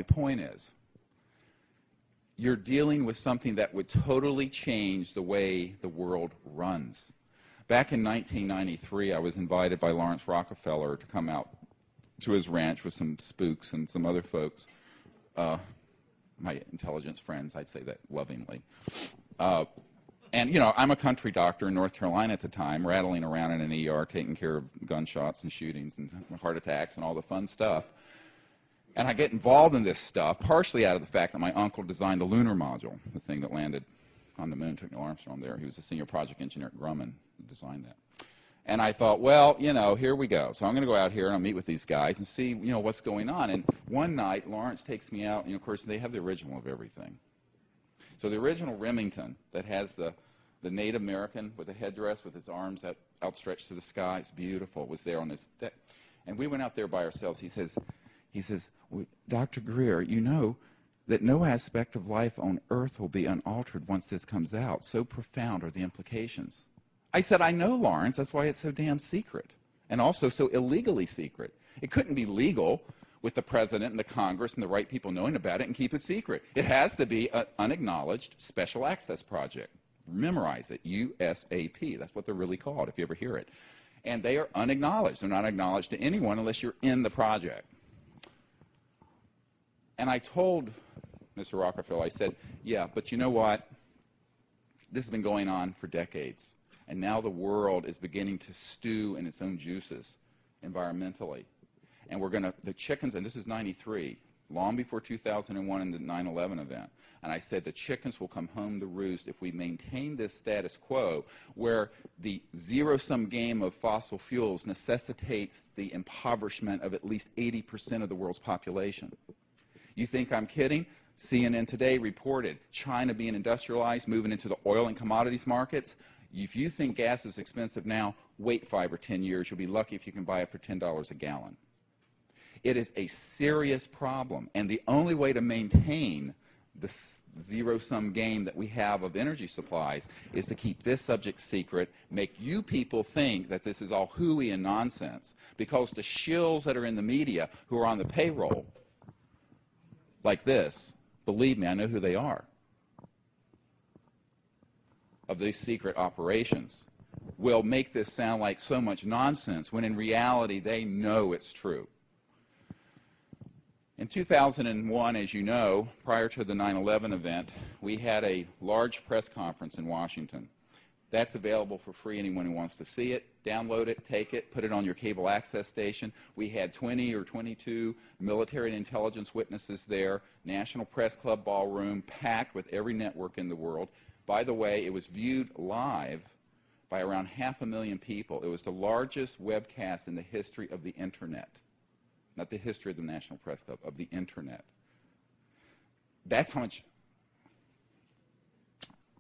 point is, you're dealing with something that would totally change the way the world runs. Back in 1993, I was invited by Lawrence Rockefeller to come out to his ranch with some spooks and some other folks, my intelligence friends, I'd say that lovingly. And, you know, I'm a country doctor in North Carolina at the time, rattling around in an ER, taking care of gunshots and shootings and heart attacks and all the fun stuff. And I get involved in this stuff, partially out of the fact that my uncle designed the lunar module, the thing that landed on the moon, took Neil Armstrong there. He was a senior project engineer at Grumman who designed that. And I thought, well, you know, here we go. So I'm going to go out here and I'll meet with these guys and see, you know, what's going on. And one night, Lawrence takes me out, and, of course, they have the original of everything. So the original Remington that has the Native American with the headdress with his arms outstretched to the sky, it's beautiful. It was there on this deck. And we went out there by ourselves. He says, well, Dr. Greer, you know that no aspect of life on Earth will be unaltered once this comes out. So profound are the implications. I said, I know, Lawrence. That's why it's so damn secret, and also so illegally secret. It couldn't be legal with the President and the Congress and the right people knowing about it and keep it secret. It has to be an unacknowledged special access project. Memorize it, USAP. That's what they're really called, if you ever hear it. And they are unacknowledged. They're not acknowledged to anyone unless you're in the project. And I told Mr. Rockefeller, I said, yeah, but you know what? This has been going on for decades. And now the world is beginning to stew in its own juices environmentally. And we're going to, the chickens, and this is 93, long before 2001 and the 9/11 event. And I said the chickens will come home to roost if we maintain this status quo where the zero-sum game of fossil fuels necessitates the impoverishment of at least 80% of the world's population. You think I'm kidding? CNN today reported China being industrialized, moving into the oil and commodities markets. If you think gas is expensive now, wait 5 or 10 years. You'll be lucky if you can buy it for $10 a gallon. It is a serious problem, and the only way to maintain the zero-sum game that we have of energy supplies is to keep this subject secret, make you people think that this is all hooey and nonsense, because the shills that are in the media who are on the payroll, like this, believe me, I know who they are, of these secret operations, will make this sound like so much nonsense when in reality they know it's true. In 2001, as you know, prior to the 9/11 event, we had a large press conference in Washington. That's available for free. Anyone who wants to see it, download it, take it, put it on your cable access station. We had 20 or 22 military and intelligence witnesses there, National Press Club ballroom, packed with every network in the world. By the way, it was viewed live by around 500,000 people. It was the largest webcast in the history of the Internet. Not the history of the National Press Club, of the Internet. That's how much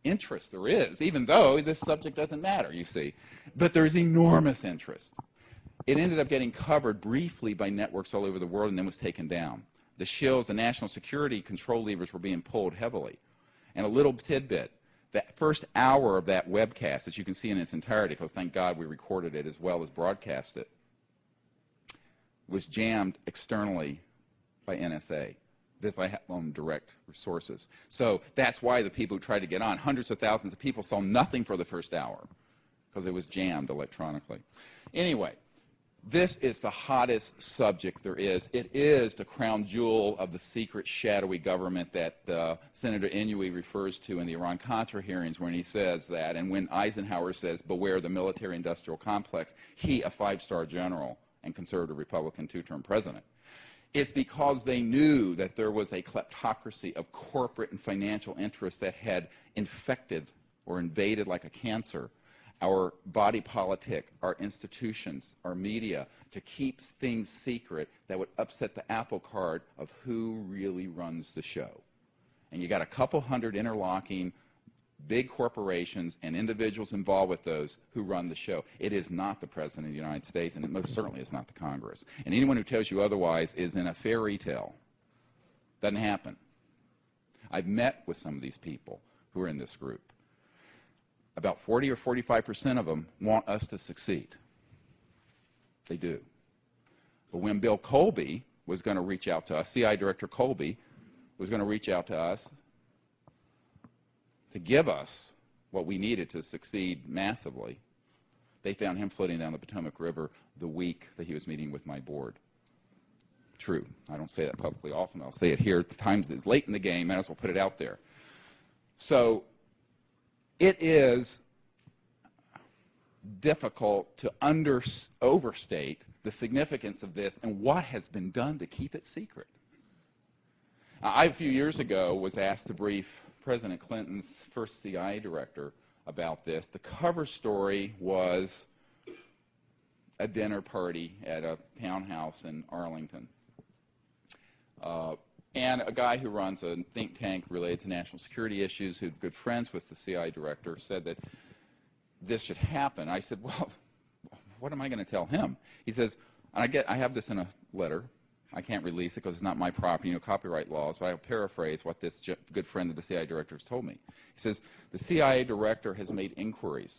interest there is, even though this subject doesn't matter, you see. But there's enormous interest. It ended up getting covered briefly by networks all over the world and then was taken down. The shills, the national security control levers were being pulled heavily. And a little tidbit, that first hour of that webcast, as you can see in its entirety, because thank God we recorded it as well as broadcast it, was jammed externally by NSA. This I have on direct sources. So that's why the people who tried to get on, hundreds of thousands of people, saw nothing for the first hour because it was jammed electronically. Anyway, this is the hottest subject there is. It is the crown jewel of the secret, shadowy government that Senator Inouye refers to in the Iran-Contra hearings when he says that, and when Eisenhower says, beware the military-industrial complex, he, a 5-star general and conservative Republican 2-term president. It's because they knew that there was a kleptocracy of corporate and financial interests that had infected or invaded like a cancer our body politic, our institutions, our media, to keep things secret that would upset the apple cart of who really runs the show. And you got a couple hundred interlocking big corporations and individuals involved with those who run the show. It is not the President of the United States, and it most certainly is not the Congress. And anyone who tells you otherwise is in a fairy tale. Doesn't happen. I've met with some of these people who are in this group. About 40 or 45% of them want us to succeed. They do. But when Bill Colby was going to reach out to us, CI Director Colby was going to reach out to us to give us what we needed to succeed massively, they found him floating down the Potomac River the week that he was meeting with my board. True. I don't say that publicly often. I'll say it here. Times is late in the game. Might as well put it out there. So it is difficult to overstate the significance of this and what has been done to keep it secret. I, a few years ago, was asked to brief President Clinton's first CIA director about this. The cover story was a dinner party at a townhouse in Arlington. And a guy who runs a think tank related to national security issues, who's good friends with the CIA director, said that this should happen. I said, well, what am I going to tell him? He says, and I have this in a letter. I can't release it because it's not my property, copyright laws, but I'll paraphrase what this good friend of the CIA director has told me. He says, the CIA director has made inquiries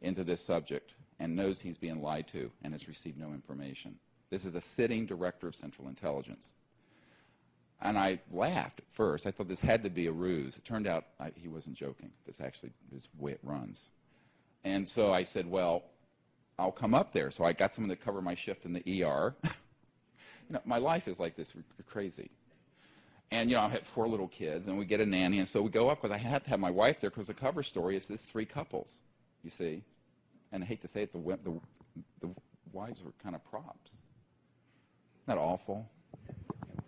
into this subject and knows he's being lied to and has received no information. This is a sitting director of Central Intelligence. And I laughed at first. I thought this had to be a ruse. It turned out he wasn't joking. This actually is the way it runs. And so I said, well, I'll come up there. So I got someone to cover my shift in the ER. My life is like this, crazy. And, I had 4 little kids, and we get a nanny, and so we go up because I had to have my wife there because the cover story is this 3 couples, you see. And I hate to say it, the wives were kind of props. Isn't that awful?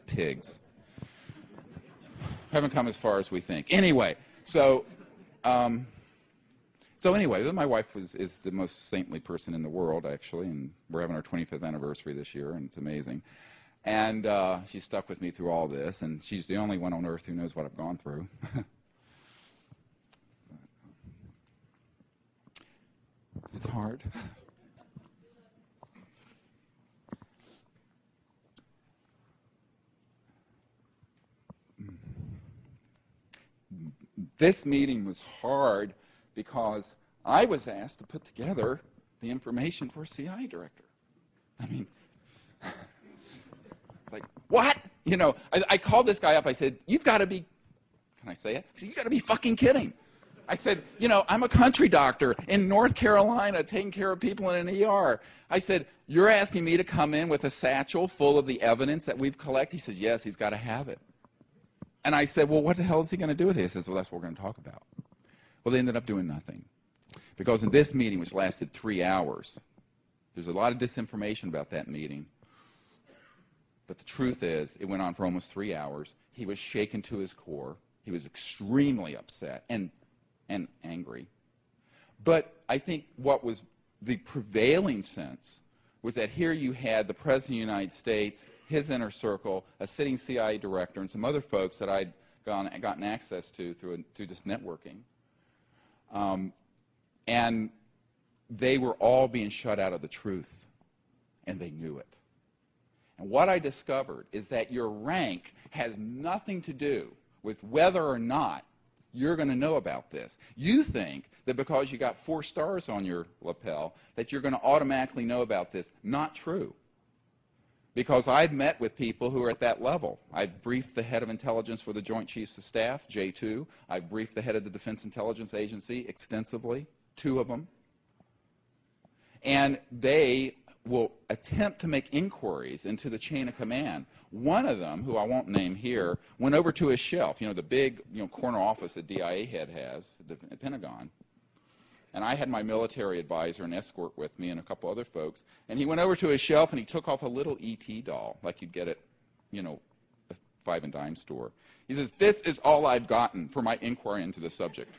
Pigs. Haven't come as far as we think. Anyway, so anyway, my wife is the most saintly person in the world, actually, and we're having our 25th anniversary this year, and it's amazing. And she stuck with me through all this, and she's the only one on earth who knows what I've gone through. It's hard. This meeting was hard because I was asked to put together the information for a CI director. I mean, it's like, what? I called this guy up. I said, you've got to be, can I say it? I said, you've got to be fucking kidding. I said, I'm a country doctor in North Carolina taking care of people in an ER. I said, you're asking me to come in with a satchel full of the evidence that we've collected? He says, yes, he's got to have it. And I said, well, what the hell is he going to do with it? He says, well, that's what we're going to talk about. Well, they ended up doing nothing. Because in this meeting, which lasted 3 hours, there's a lot of disinformation about that meeting. But the truth is, it went on for almost 3 hours. He was shaken to his core. He was extremely upset and angry. But I think what was the prevailing sense was that here you had the President of the United States, his inner circle, a sitting CIA director, and some other folks that I'd gotten access to through just networking. And they were all being shut out of the truth, and they knew it. And what I discovered is that your rank has nothing to do with whether or not you're going to know about this. You think that because you got 4 stars on your lapel that you're going to automatically know about this. Not true. Because I've met with people who are at that level. I've briefed the head of intelligence for the Joint Chiefs of Staff, J2. I've briefed the head of the Defense Intelligence Agency extensively, 2 of them. And they will attempt to make inquiries into the chain of command. One of them, who I won't name here, went over to his shelf, the big corner office that DIA head has at the Pentagon. And I had my military advisor and escort with me and a couple other folks. And he went over to his shelf and he took off a little E.T. doll, like you'd get at, a 5 and dime store. He says, this is all I've gotten for my inquiry into the subject.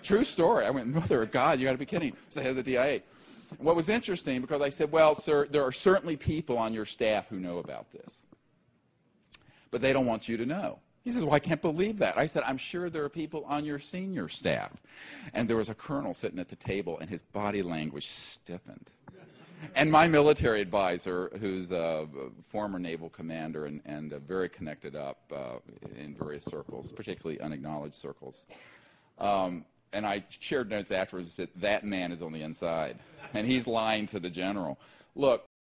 True story. I went, Mother of God, you got to be kidding. It's the head of the DIA. And what was interesting, because I said, well, sir, there are certainly people on your staff who know about this. But they don't want you to know. He says, well, I can't believe that. I said, I'm sure there are people on your senior staff. And there was a colonel sitting at the table, and his body language stiffened. And my military advisor, who's a former naval commander and very connected up in various circles, particularly unacknowledged circles, and I shared notes afterwards that that man is on the inside, and he's lying to the general. look,